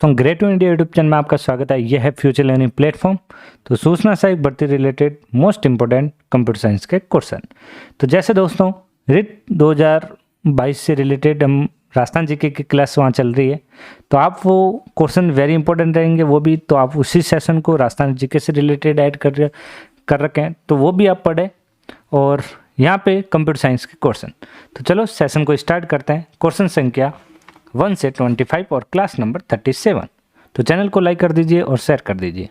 दोस्तों great to India YouTube channel में आपका स्वागत है। यह है फ्यूचर लर्निंग प्लेटफॉर्म। तो सूचना सहायक भर्ती related most important computer science के क्वेश्चन। तो जैसे दोस्तों रिट 2022 से रिलेटेड हम राजस्थान जीके की क्लास वहाँ चल रही है, तो आप वो क्वेश्चन वेरी इंपॉर्टेंट रहेंगे वो भी, तो आप उसी सेशन को राजस्थान जीके से रिलेटेड ऐड कर रखे हैं, तो वो भी आप पढ़ें। और यहाँ पे कंप्यूटर साइंस के क्वेश्चन। तो चलो सेशन को स्टार्ट करते हैं। क्वेश्चन संख्या 1 से 25 और क्लास नंबर 37। तो चैनल को लाइक कर दीजिए और शेयर कर दीजिए।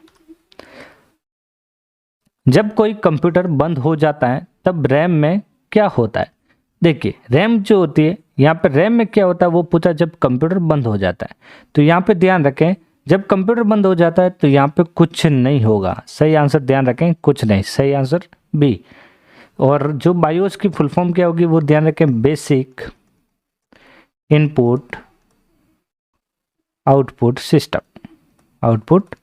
जब कोई कंप्यूटर बंद हो जाता है तब रैम में क्या होता है? देखिए रैम जो होती है, यहाँ पे रैम में क्या होता है वो पूछा जब कंप्यूटर बंद हो जाता है। तो यहाँ पे ध्यान रखें, जब कंप्यूटर बंद हो जाता है तो यहाँ पे कुछ नहीं होगा। सही आंसर ध्यान रखें, कुछ नहीं। सही आंसर बी। और जो बायोस की फुल फॉर्म क्या होगी वो ध्यान रखें, basic input output system. Output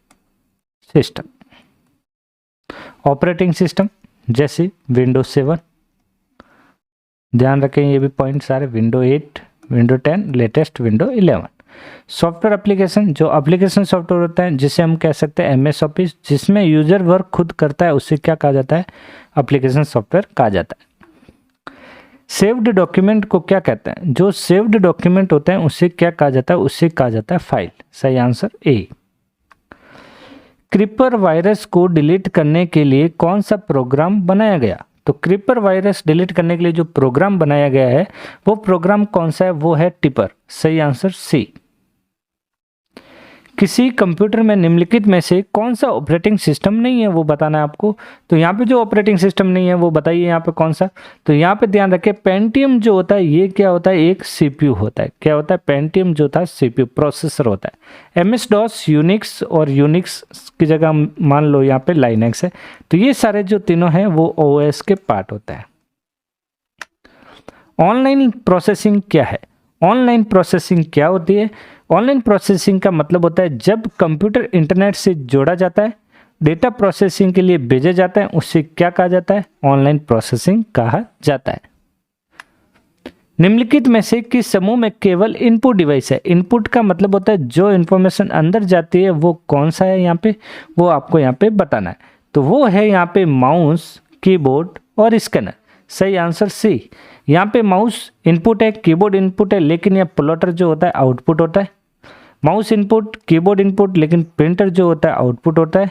system operating system जैसे विंडोज 7, ध्यान रखें ये भी पॉइंट सारे, window 8, window 10, latest window 11। Software application, जो एप्लीकेशन सॉफ्टवेयर होता है जिसे हम कह सकते हैं एमएस ऑफिस, जिसमें यूजर वर्क खुद करता है, उससे क्या कहा जाता है? एप्लीकेशन सॉफ्टवेयर कहा जाता है। सेव्ड डॉक्यूमेंट को क्या कहते हैं? जो सेव्ड डॉक्यूमेंट होते हैं उससे क्या कहा जाता है? उससे कहा जाता है फाइल। सही आंसर ए। क्रीपर वायरस को डिलीट करने के लिए कौन सा प्रोग्राम बनाया गया? तो क्रीपर वायरस डिलीट करने के लिए जो प्रोग्राम बनाया गया है वो प्रोग्राम कौन सा है? वो है टिपर। सही आंसर सी। किसी कंप्यूटर में निम्नलिखित में से कौन सा ऑपरेटिंग सिस्टम नहीं है वो बताना है आपको। तो यहाँ पे जो ऑपरेटिंग सिस्टम नहीं है वो बताइए यहाँ पे कौन सा। तो यहाँ पे ध्यान रखें, पेंटियम जो होता है ये क्या होता है? एक सीपीयू होता है। क्या होता है? पेंटियम जो था सीपीयू प्रोसेसर होता है। एमएस डॉस, यूनिक्स और यूनिक्स की जगह मान लो यहाँ पे लाइनेक्स है। तो ये सारे जो तीनों हैं वो ओएस के पार्ट होता है। ऑनलाइन प्रोसेसिंग क्या है? ऑनलाइन प्रोसेसिंग क्या होती है? ऑनलाइन प्रोसेसिंग का मतलब होता है जब कंप्यूटर इंटरनेट से जोड़ा जाता है, डेटा प्रोसेसिंग के लिए भेजा जाता है, उससे क्या कहा जाता है? ऑनलाइन प्रोसेसिंग कहा जाता है। निम्नलिखित में से किस समूह में केवल इनपुट डिवाइस है? इनपुट का मतलब होता है जो इंफॉर्मेशन अंदर जाती है वो कौन सा है यहाँ पे, वो आपको यहाँ पे बताना है। तो वो है यहाँ पे माउस, कीबोर्ड और स्कैनर। सही आंसर सी। यहाँ पे माउस इनपुट है, कीबोर्ड इनपुट है, लेकिन यह प्लॉटर जो होता है आउटपुट होता है। माउस इनपुट, कीबोर्ड इनपुट, लेकिन प्रिंटर जो होता है आउटपुट होता है।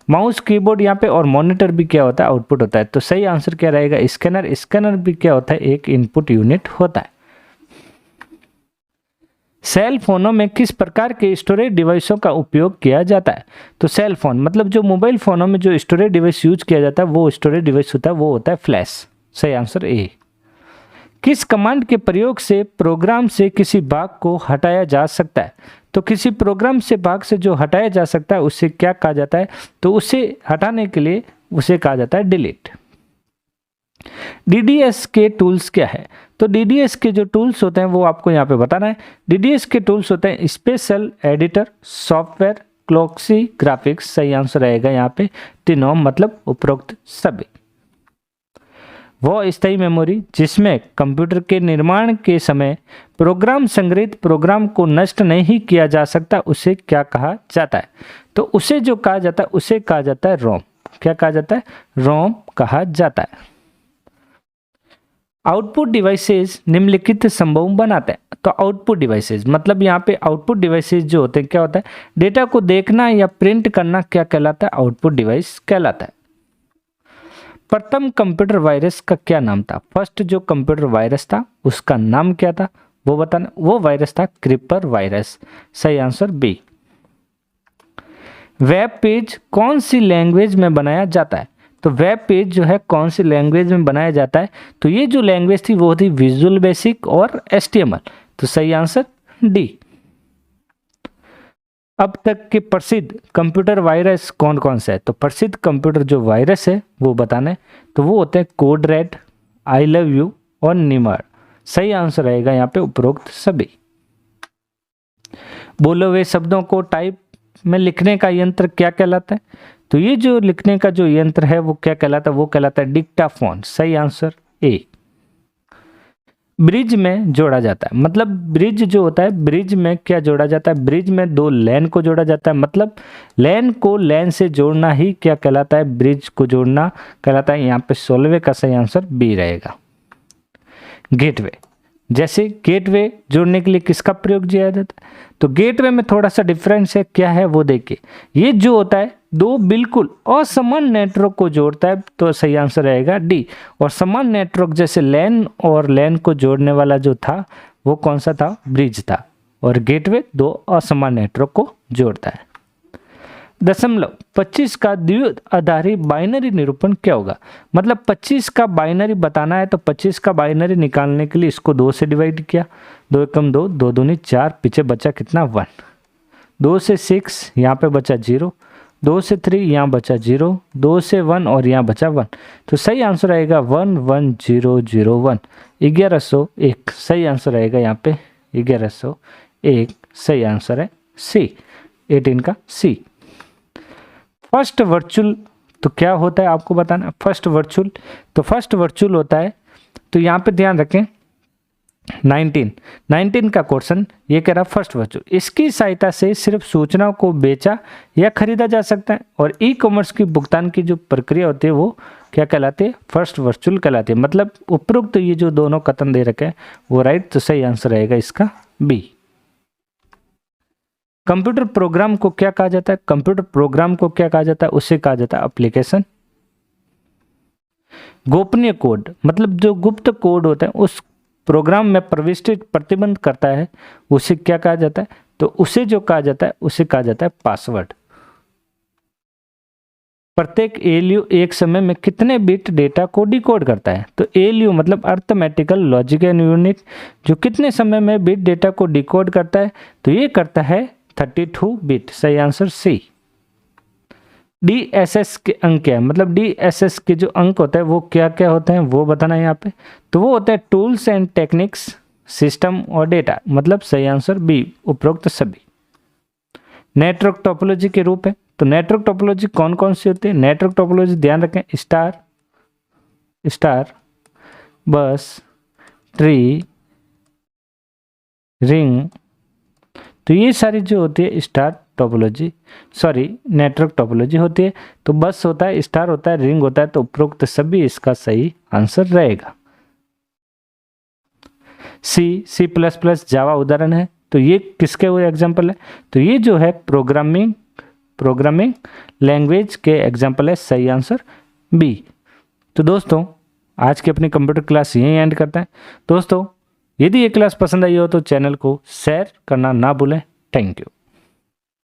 माउस, कीबोर्ड यहाँ पे और मॉनिटर भी क्या होता है? आउटपुट होता है। तो सही आंसर क्या रहेगा? स्कैनर। स्कैनर भी क्या होता है? एक इनपुट यूनिट होता है। सेल फोनों में किस प्रकार के स्टोरेज डिवाइसों का उपयोग किया जाता है? तो सेल फोन मतलब जो मोबाइल फोनों में जो स्टोरेज डिवाइस यूज किया जाता है वो स्टोरेज डिवाइस होता है, वो होता है फ्लैश। सही आंसर ए। किस कमांड के प्रयोग से प्रोग्राम से किसी भाग को हटाया जा सकता है? तो किसी प्रोग्राम से भाग से जो हटाया जा सकता है उससे क्या कहा जाता है? तो उसे हटाने के लिए उसे कहा जाता है डिलीट। डीडीएस के टूल्स क्या है? तो डीडीएस के जो टूल्स होते हैं वो आपको यहाँ पे बताना है। डीडीएस के टूल्स होते हैं स्पेशल एडिटर, सॉफ्टवेयर, क्लॉक्सी, ग्राफिक्स। सही आंसर रहेगा यहाँ पे तीनों, मतलब उपरोक्त सभी। वो स्थायी मेमोरी जिसमें कंप्यूटर के निर्माण के समय प्रोग्राम संग्रहित प्रोग्राम को नष्ट नहीं किया जा सकता, उसे क्या कहा जाता है? तो उसे जो कहा जाता है उसे कहा जाता है रोम। क्या कहा जाता है? रोम कहा जाता है। आउटपुट डिवाइसेस निम्नलिखित संभव बनाते हैं। तो आउटपुट डिवाइसेस मतलब यहाँ पे आउटपुट डिवाइसेस जो होते हैं क्या होता है? डेटा को देखना या प्रिंट करना क्या कहलाता है? आउटपुट डिवाइस कहलाता है। प्रथम कंप्यूटर वायरस का क्या नाम था? फर्स्ट जो कंप्यूटर वायरस था उसका नाम क्या था वो बताना। वो वायरस था क्रीपर वायरस। सही आंसर बी। वेब पेज कौन सी लैंग्वेज में बनाया जाता है? तो वेब पेज जो है कौन सी लैंग्वेज में बनाया जाता है? तो ये जो लैंग्वेज थी वो थी विजुअल बेसिक और HTML। तो सही आंसर डी। अब तक के प्रसिद्ध कंप्यूटर वायरस कौन कौन से है? तो प्रसिद्ध कंप्यूटर जो वायरस है वो बताना है। तो वो होते हैं code red, I love you और निमर। सही आंसर रहेगा यहाँ पे उपरोक्त सभी। बोले हुए शब्दों को टाइप में लिखने का यंत्र क्या कहलाता है? तो ये जो लिखने का जो यंत्र है वो क्या कहलाता है? वो कहलाता है डिक्टाफोन। सही आंसर ए। ब्रिज में जोड़ा जाता है। मतलब ब्रिज जो होता है, ब्रिज में क्या जोड़ा जाता है, ब्रिज में दो लेन को जोड़ा जाता है। मतलब लेन को लेन से जोड़ना ही क्या कहलाता है, ब्रिज को जोड़ना कहलाता है। यहाँ पे 16वें का सही आंसर बी रहेगा। गेटवे, जैसे गेटवे जोड़ने के लिए किसका प्रयोग किया जाता है, तो गेटवे में थोड़ा सा डिफरेंस है, क्या है वो देखिए। ये जो होता है दो बिल्कुल असमान नेटवर्क को जोड़ता है, तो सही आंसर रहेगा डी। और समान नेटवर्क जैसे लैन और लैन को जोड़ने वाला जो था वो कौन सा था, ब्रिज था। और गेटवे दो असमान नेटवर्क को जोड़ता है। 25 का द्विआधारी बाइनरी निरूपण क्या होगा। मतलब 25 का बाइनरी बताना है, तो 25 का बाइनरी निकालने के लिए इसको 2 से डिवाइड किया, 2 एकम 2, 2 दूनी 4, पीछे बचा कितना 1। 2 से 6 यहाँ पे बचा 0, 2 से 3 यहाँ बचा 0, 2 से 1 और यहाँ बचा 1। तो सही आंसर आएगा 11001, 1101 सही आंसर आएगा यहाँ पे 1101 सही आंसर है सी, 18 का सी। फर्स्ट वर्चुअल तो क्या होता है आपको बताना। फर्स्ट वर्चुअल, तो फर्स्ट वर्चुअल होता है, तो यहाँ पे ध्यान रखें 19 का क्वेश्चन ये कह रहा फर्स्ट वर्चुअल, इसकी सहायता से सिर्फ सूचनाओं को बेचा या खरीदा जा सकता है। और ई कॉमर्स की भुगतान की जो प्रक्रिया होती है वो क्या कहलाती है, फर्स्ट वर्चुअल कहलाती है। मतलब उपरोक्त ये जो दोनों कथन दे रखे हैं वो राइट, तो सही आंसर रहेगा इसका बी। कंप्यूटर प्रोग्राम को क्या कहा जाता है, कंप्यूटर प्रोग्राम को क्या कहा जाता है, उसे कहा जाता है एप्लीकेशन। गोपनीय कोड, मतलब जो गुप्त कोड होता है उस प्रोग्राम में प्रविष्टि प्रतिबंध करता है, उसे क्या कहा जाता है, तो उसे जो कहा जाता है उसे कहा जाता है पासवर्ड। प्रत्येक एएलयू एक समय में कितने बिट डेटा को डिकोड करता है, तो एएलयू मतलब अर्थमेटिकल लॉजिकल यूनिट, जो कितने समय में बिट डेटा को डिकोड करता है, तो ये करता है 32 बिट सही आंसर सी। DSS के अंक क्या है, मतलब DSS के जो अंक होते हैं वो क्या क्या होते हैं वो बताना है यहाँ पे। तो वो होता है टूल्स एंड टेक्निक्स, सिस्टम और डेटा, मतलब सही आंसर बी उपरोक्त सभी। नेटवर्क टोपोलॉजी के रूप है, तो नेटवर्क टोपोलॉजी कौन कौन सी होती है, नेटवर्क टोपोलॉजी ध्यान रखें स्टार, बस, ट्री, रिंग, तो ये सारी जो होती है star topology, sorry network topology होती है। तो बस होता है, स्टार होता है, रिंग होता है, तो उपरोक्त सभी इसका सही आंसर रहेगा। C++ जावा उदाहरण है, तो ये किसके हुए एग्जाम्पल है, तो ये जो है प्रोग्रामिंग लैंग्वेज के एग्जाम्पल है, सही आंसर बी। तो दोस्तों आज की अपनी कंप्यूटर क्लास यहीं एंड करते हैं। दोस्तों यदि ये क्लास पसंद आई हो तो चैनल को शेयर करना ना भूलें। Thank you.